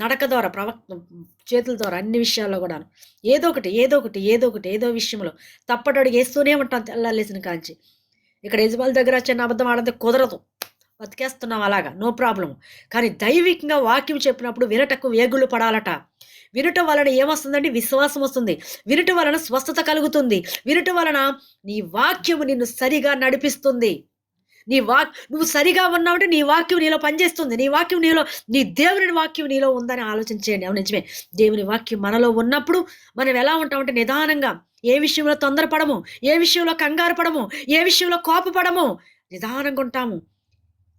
నడక ద్వారా, చేతుల ద్వారా అన్ని విషయాల్లో కూడాను. ఏదో విషయంలో తప్పటడుగు వేస్తూనే ఉంటాం తెల్లాలేసిన కాంచి. ఇక్కడ యజమానుల దగ్గర చిన్న అబద్ధం ఆడితే కుదరదు. బతికేస్తున్నాం అలాగా, నో ప్రాబ్లమ్. కానీ దైవికంగా వాక్యం చెప్పినప్పుడు వినటకు వేగులు పడాలట. వినటం వలన ఏమొస్తుందండి? విశ్వాసం వస్తుంది. వినటం వలన స్వస్థత కలుగుతుంది. వినటం వలన నీ వాక్యము నిన్ను సరిగా నడిపిస్తుంది. నువ్వు సరిగా ఉన్నావంటే నీ వాక్యం నీలో పనిచేస్తుంది. నీ దేవుని వాక్యం నీలో ఉందని ఆలోచించేయండి. అవును, నిజమే. దేవుని వాక్యం మనలో ఉన్నప్పుడు మనం ఎలా ఉంటామంటే నిదానంగా, ఏ విషయంలో తొందరపడము, ఏ విషయంలో కంగారు పడము, ఏ విషయంలో కోపపడము, నిదానంగా ఉంటాము.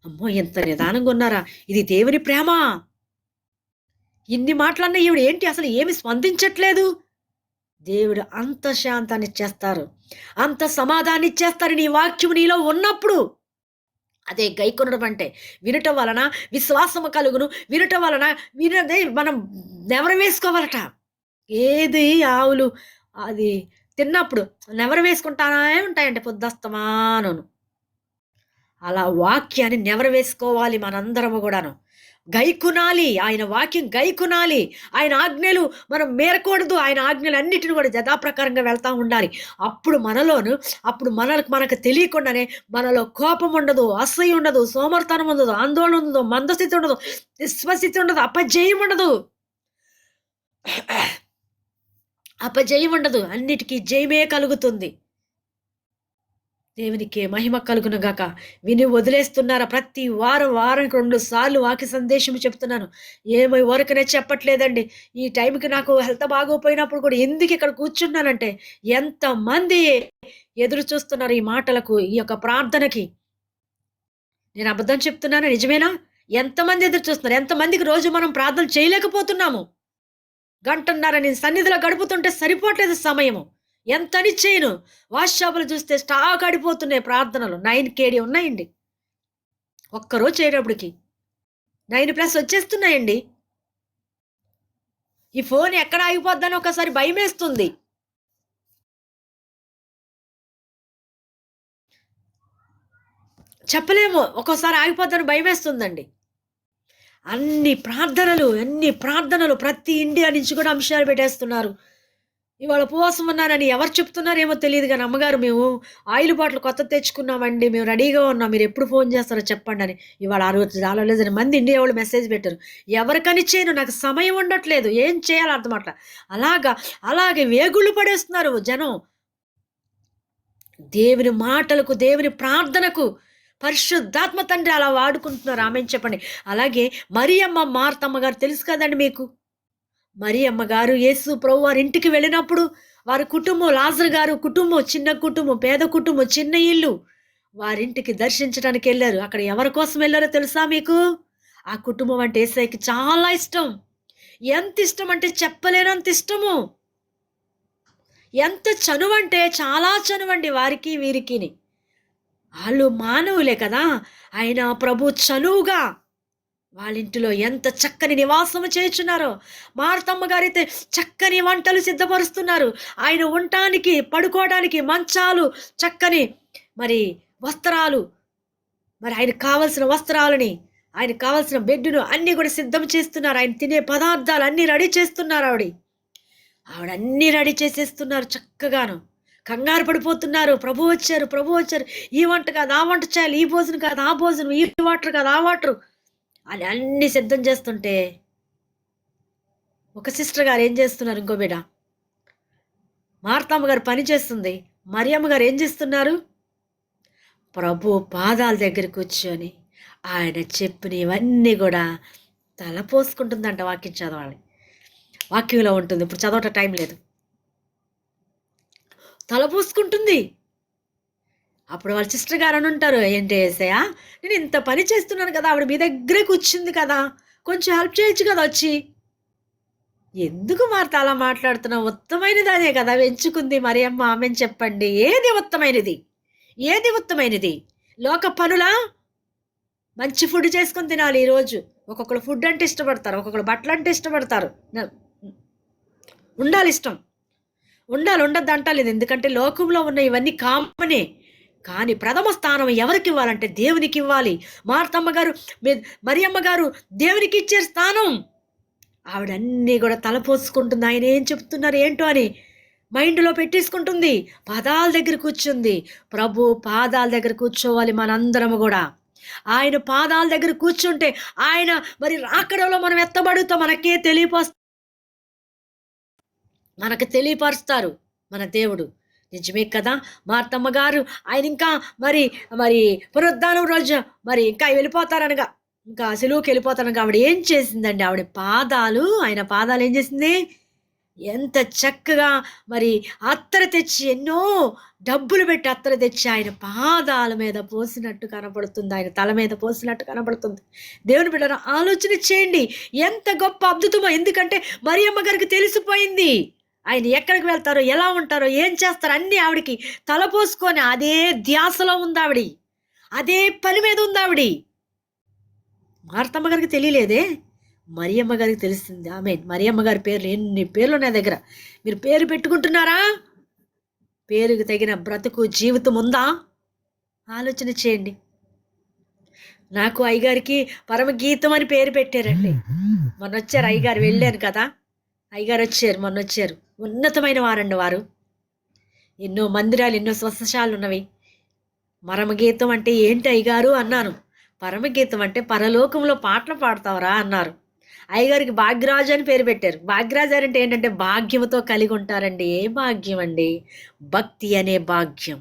అమ్మో, ఎంత నిదానంగా ఉన్నారా, ఇది దేవుని ప్రేమ. ఇన్ని మాటలన్నా ఈవిడ ఏంటి అసలు ఏమి స్పందించట్లేదు? దేవుడు అంత శాంతాన్ని ఇచ్చేస్తారు, అంత సమాధాన్ని ఇచ్చేస్తారు నీ వాక్యం నీలో ఉన్నప్పుడు. అదే గైకొనడం అంటే. వినటం వలన విశ్వాసము కలుగును. వినటం వలన వినదే మనం నెవరు వేసుకోవాలట. ఏది ఆవులు అది తిన్నప్పుడు నెవరు వేసుకుంటానే ఉంటాయంటే పొద్దస్తమాను. అలా వాక్యాన్ని నెవరు వేసుకోవాలి మనందరము కూడాను. గైకునాలి, ఆయన వాక్యం గైకునాలి. ఆయన ఆజ్ఞలు మనం మేరకూడదు. ఆయన ఆజ్ఞలు అన్నిటిని కూడా యథాప్రకారంగా వెళ్తా ఉండాలి. అప్పుడు మనకు తెలియకుండానే మనలో కోపం ఉండదు, అసహ్యం ఉండదు, సోమర్తనం ఉండదు, ఆందోళన ఉండదు, మందస్థితి ఉండదు, విశ్వస్థితి ఉండదు, అపజయం ఉండదు. అన్నిటికీ జయమే కలుగుతుంది. దేవునికి మహిమ కలుగును గాక. విని వదిలేస్తున్నారా? ప్రతి వారానికి 2 సార్లు వాక్య సందేశం చెప్తున్నాను. ఏమో వరకునే చెప్పట్లేదండి. ఈ టైంకి నాకు హెల్త్ బాగోపోయినప్పుడు కూడా ఎందుకు ఇక్కడ కూర్చున్నానంటే ఎంతమంది ఎదురు చూస్తున్నారు ఈ మాటలకు, ఈ యొక్క ప్రార్థనకి. నేను అబద్ధం చెప్తున్నానా? నిజమేనా? ఎంతమంది ఎదురు చూస్తున్నారు? ఎంతమందికి రోజు మనం ప్రార్థన చేయలేకపోతున్నాము? గంటన్నర నేను సన్నిధిలో గడుపుతుంటే సరిపోవట్లేదు సమయము. ఎంతని చేయను. వాట్సాప్లు చూస్తే స్టాక్ ఆడిపోతున్నాయి ప్రార్థనలు. 9 KD ఉన్నాయండి. ఒక్కరోజు చేయటప్పటికి 9+ వచ్చేస్తున్నాయండి. ఈ ఫోన్ ఎక్కడ ఆగిపోద్దని ఒకసారి భయమేస్తుంది. చెప్పలేము, ఒక్కోసారి ఆగిపోద్దని భయమేస్తుందండి. అన్ని ప్రార్థనలు ప్రతి ఇండియా నుంచి కూడా అంశాలు పెట్టేస్తున్నారు. ఇవాళ ఉపవాసం ఉన్నానని ఎవరు చెప్తున్నారేమో తెలియదు కానీ, అమ్మగారు మేము ఆయిల్ బాటిల్ కొత్త తెచ్చుకున్నామండి, మేము రెడీగా ఉన్నాం, మీరు ఎప్పుడు ఫోన్ చేస్తారో చెప్పండి అని. ఇవాళ 6 మంది ఇండియా వాళ్ళు మెసేజ్ పెట్టారు. ఎవరికని చేయను, నాకు సమయం ఉండట్లేదు, ఏం చేయాలి అర్థమట్ల. అలాగే వేగుళ్ళు పడేస్తున్నారు జనం. దేవుని మాటలకు, దేవుని ప్రార్థనకు పరిశుద్ధాత్మ తండ్రి అలా వాడుకుంటున్నారు. ఆమెను చెప్పండి. అలాగే మరియమ్మ, మార్తమ్మ గారు తెలుసు కదండి మీకు. మరియమ్మ గారు యేసు ప్రభు వారి ఇంటికి వెళ్ళినప్పుడు వారి కుటుంబం, లాజరు గారు కుటుంబం, చిన్న కుటుంబం, పేద కుటుంబం, చిన్న ఇల్లు, వారింటికి దర్శించడానికి వెళ్ళారు. అక్కడ ఎవరి కోసం వెళ్ళారో తెలుసా మీకు? ఆ కుటుంబం అంటే యేసయ్యకి చాలా ఇష్టం. ఎంత ఇష్టం అంటే చెప్పలేనంత ఇష్టము. ఎంత చనువంటే చాలా చనువండి వారికి వీరికిని. వాళ్ళు మానవులే కదా, ఆయన ప్రభు చనువుగా వాళ్ళింటిలో ఎంత చక్కని నివాసము చేయుచున్నారో. మార్తమ్మ గారైతే చక్కని వంటలు సిద్ధపరుస్తున్నారు. ఆయన ఉండటానికి, పడుకోవడానికి మంచాలు, చక్కని మరి వస్త్రాలు, మరి ఆయనకు కావలసిన వస్త్రాలని, ఆయనకు కావలసిన బెడ్డును అన్నీ కూడా సిద్ధం చేస్తున్నారు. ఆయన తినే పదార్థాలు అన్నీ రెడీ చేస్తున్నారు. ఆవిడ అన్నీ రెడీ చేసేస్తున్నారు చక్కగాను. కంగారు పడిపోతున్నారు. ప్రభు వచ్చారు, ఈ వంట కాదు ఆ వంట చేయాలి, ఈ భోజనం కాదు ఆ భోజనం, ఈ వాటర్ కాదు ఆ వాటర్ అని అన్ని సిద్ధం చేస్తుంటే ఒక సిస్టర్ గారు ఏం చేస్తున్నారు, ఇంకో బిడ్డ మార్తమ్మ గారు పని చేస్తుంది. మరియమ్మ గారు ఏం చేస్తున్నారు? ప్రభు పాదాల దగ్గర కూర్చొని ఆయన చెప్పినవన్నీ కూడా తలపోసుకుంటుందంట. వాక్యం చదవాలి, వాక్యంలో ఉంటుంది. ఇప్పుడు చదవట టైం లేదు. తలపోసుకుంటుంది. అప్పుడు వాళ్ళ సిస్టర్ గారు అని ఉంటారు, ఏంటి యేసయ్యా నేను ఇంత పని చేస్తున్నాను కదా, ఆవిడ మీ దగ్గరే కూర్చుంది కదా, కొంచెం హెల్ప్ చేయొచ్చు కదా వచ్చి. ఎందుకు మార్త అలా మాట్లాడుతున్నావు? ఉత్తమైనది అదే కదా ఎంచుకుంది మరియమ్మ. ఆమెను చెప్పండి, ఏది ఉత్తమైనది? లోక పనులా? మంచి ఫుడ్ చేసుకొని తినాలి. ఈరోజు ఒక్కొక్కరు ఫుడ్ అంటే ఇష్టపడతారు, ఒక్కొక్కరు బట్టలు అంటే ఇష్టపడతారు. ఉండాలి ఇష్టం, ఉండద్దు అంటలేదు. ఎందుకంటే లోకంలో ఉన్న ఇవన్నీ కామనే. కానీ ప్రథమ స్థానం ఎవరికి ఇవ్వాలంటే దేవునికి ఇవ్వాలి. మరియమ్మ గారు దేవునికి ఇచ్చే స్థానం. ఆవిడన్నీ కూడా తలపోసుకుంటుంది. ఆయన ఏం చెప్తున్నారు ఏంటో అని మైండ్‌లో పెట్టేసుకుంటుంది. పాదాల దగ్గర కూర్చుంది. ప్రభు పాదాల దగ్గర కూర్చోవాలి మనందరము గూడా. ఆయన పాదాల దగ్గర కూర్చుంటే ఆయన మరి రాకడలో మనం ఎత్తబడుతాం మనకు తెలియపరుస్తారు మన దేవుడు. నిజమే కదా! మార్తమ్మ గారు ఆయన ఇంకా మరి మరి పునరుద్ధానం రోజు మరి ఇంకా వెళ్ళిపోతారనగా, ఇంకా సిలువకెళ్ళిపోతారనగా ఆవిడ ఏం చేసిందండి, ఆయన పాదాలు ఏం చేసింది? ఎంత చక్కగా మరి అత్తరు తెచ్చి ఎన్నో డబ్బులు పెట్టి అత్తరు తెచ్చి ఆయన పాదాల మీద పోసినట్టు కనపడుతుంది. ఆయన తల మీద పోసినట్టు కనపడుతుంది. దేవుని బిడ్డలారా ఆలోచన చేయండి. ఎంత గొప్ప అద్భుతమో! ఎందుకంటే మరియమ్మ గారికి తెలిసిపోయింది. ఆయన ఎక్కడికి వెళ్తారో, ఎలా ఉంటారో, ఏం చేస్తారో అన్నీ ఆవిడకి తలపోసుకొని అదే ధ్యాసలో ఉందావిడి. అదే పని మీద ఉందావిడి. మార్తమ్మ గారికి తెలియలేదే. మరియమ్మ గారికి తెలిసింది. ఆమేన్. మరియమ్మ గారి పేర్లు ఎన్ని పేర్లున్నాయి దగ్గర. మీరు పేరు పెట్టుకుంటున్నారా? పేరుకు తగిన బ్రతుకు, జీవితం ఉందా? ఆలోచన చేయండి. నాకు అయ్యగారికి పరమగీతం అని పేరు పెట్టారండి. మొన్నొచ్చారు అయ్యగారు, వెళ్ళాను కదా! అయ్యగారొచ్చారు, మొన్నొచ్చారు. ఉన్నతమైన వారండి వారు. ఎన్నో మందిరాలు, ఎన్నో స్వస్థశాలున్నవి. పరమగీతం అంటే ఏంటి అయ్యగారు అన్నాను. పరమగీతం అంటే పరలోకంలో పాటలు పాడతావురా అన్నారు. అయ్యగారికి భాగ్యరాజు అని పేరు పెట్టారు. భాగ్యరాజు అంటే ఏంటంటే భాగ్యముతో కలిగి ఉంటారండి. ఏ భాగ్యం అండి? భక్తి అనే భాగ్యం.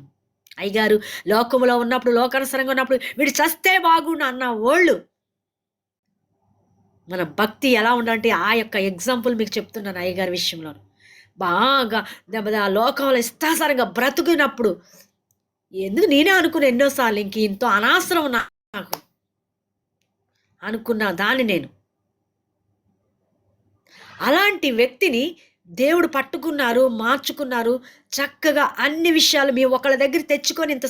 అయ్యగారు లోకములో ఉన్నప్పుడు, లోకానుసరంగా ఉన్నప్పుడు వీడు చస్తే బాగుండు అన్న ఓళ్ళు. మన భక్తి ఎలా ఉండాలంటే ఆ యొక్క ఎగ్జాంపుల్ మీకు చెప్తున్నాను అయ్యగారి విషయంలో. బాగా ఆ లోకంలో ఇష్టాసారంగా బ్రతుకున్నప్పుడు ఎందుకు నేనే అనుకున్నా ఎన్నోసార్లు ఇంక ఇంతో అనవసరం నాకు అనుకున్న దాన్ని నేను. అలాంటి వ్యక్తిని దేవుడు పట్టుకున్నారు, మార్చుకున్నారు. చక్కగా అన్ని విషయాలు మీ ఒకళ్ళ దగ్గర తెచ్చుకొని ఇంత